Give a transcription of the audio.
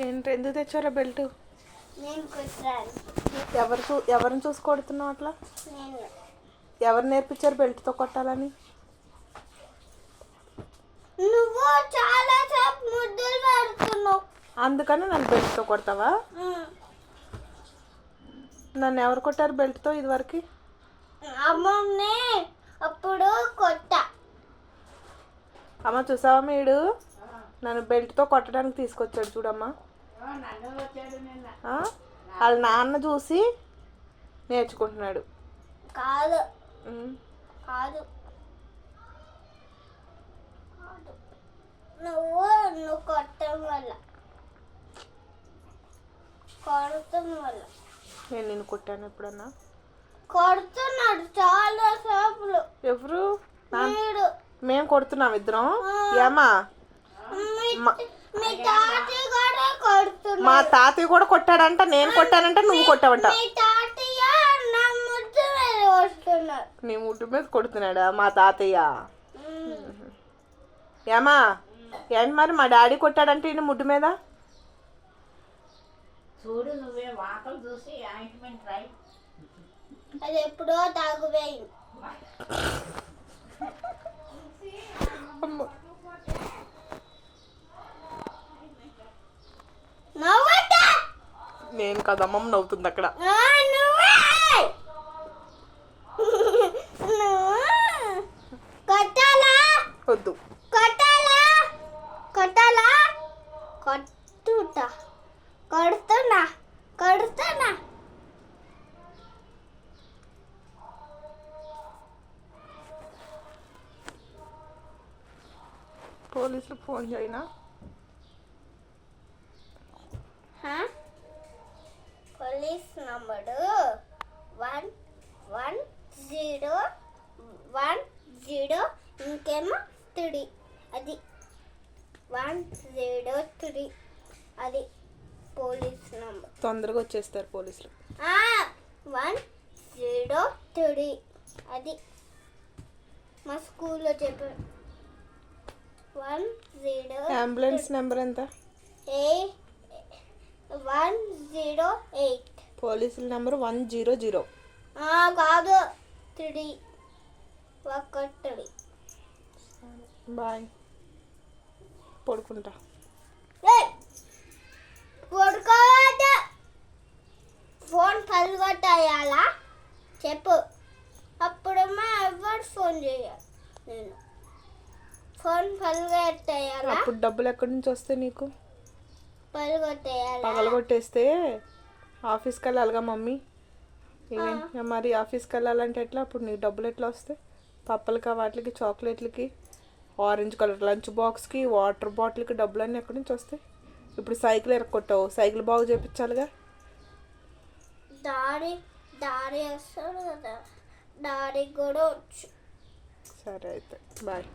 ఏంటి ఎందుకు తెచ్చారా బెల్ట్? నేను కుట్టాను. ఎవరిని చూసి కొడుతున్నావు అట్లా? నేను ఎవరు నేర్పించారు బెల్ట్తో కొట్టాలని? నువ్వు చాలా సేపు ముద్దులు పెడుతున్నావు. అందుకని నన్ను బెల్ట్తో కొడతావా? నన్ను ఎవరు కొట్టారు బెల్ట్తో ఇదివరకు? అమ్మని అప్పుడు కొట్ట. అమ్మ చూసావా మీడు నన్ను బెల్ట్తో కొట్టడానికి తీసుకొచ్చాడు చూడమ్మా. వాళ్ళ నాన్న చూసి నేర్చుకుంటున్నాడు. కాదు కాదు నువ్వు కొట్టడం వల్ల నేను నిన్ను కొట్టాను ఎప్పుడన్నా? కొడుతున్నాడు చాలా సేపులు. ఎవరు? మేము కొడుతున్నాం ఇద్దరం. ఏమా మా తాతయ్య కూడా కొట్టాడంట, నేను కొట్టానంట, నువ్వు కొట్టావంట. నీ ముడ్డు మీద కొడుతున్నాడా మా తాతయ్య? ఏమా ఏంటి మరి మా డాడీ కొట్టాడంటే ఈయన ముడ్డు మీద? చూడు నువ్వే వాకలు చూసి ఆయింట్మెంట్ రాయి. అది ఎప్పుడో తాగువేయి. నేను కదమ్మ నవ్వుతుంది అక్కడ. వద్దు కొడుతున్నా. పోలీసులు ఫోన్ చేయనా? పోలీస్ నంబరు 11010 ఇంకేమో 3. అది 103. అది పోలీస్ నంబర్. తొందరగా వచ్చేస్తారు పోలీసులు. 103 అది మా స్కూల్లో చెప్పారు. 10 అంబులెన్స్ నెంబర్ ఎంత? 108. పోలీసుల నెంబర్ 100. కాదు 3. 1. బాయ్. పడుకుంటా. పడుకోవద్దు. ఫోన్ పలుగొట్టేయాలా చెప్పు. అప్పుడమ్మా ఎవరు ఫోన్ చేయాలి? నేను ఫోన్ పలుగొట్టేయాలా? అప్పుడు డబ్బులు ఎక్కడి నుంచి వస్తాయి నీకు? పలుగొట్టేయాలా? పగలగొట్టేస్తే ఆఫీస్కి వెళ్ళాలిగా మమ్మీ. మరి ఆఫీస్కి వెళ్ళాలంటే ఎట్లా? అప్పుడు నీకు డబ్బులు ఎట్లా వస్తాయి? పప్పలకి, వాటికి, చాక్లెట్లకి, ఆరెంజ్ కలర్ లంచ్ బాక్స్కి, వాటర్ బాటిల్కి డబ్బులన్నీ ఎక్కడి నుంచి వస్తాయి? ఇప్పుడు సైకిల్ ఎరక్కొట్టావు, సైకిల్ బాగు చేయించాలిగా. డాడీ వస్తాడు కదా, డాడీకి కూడా వచ్చు. సరే అయితే బాయ్.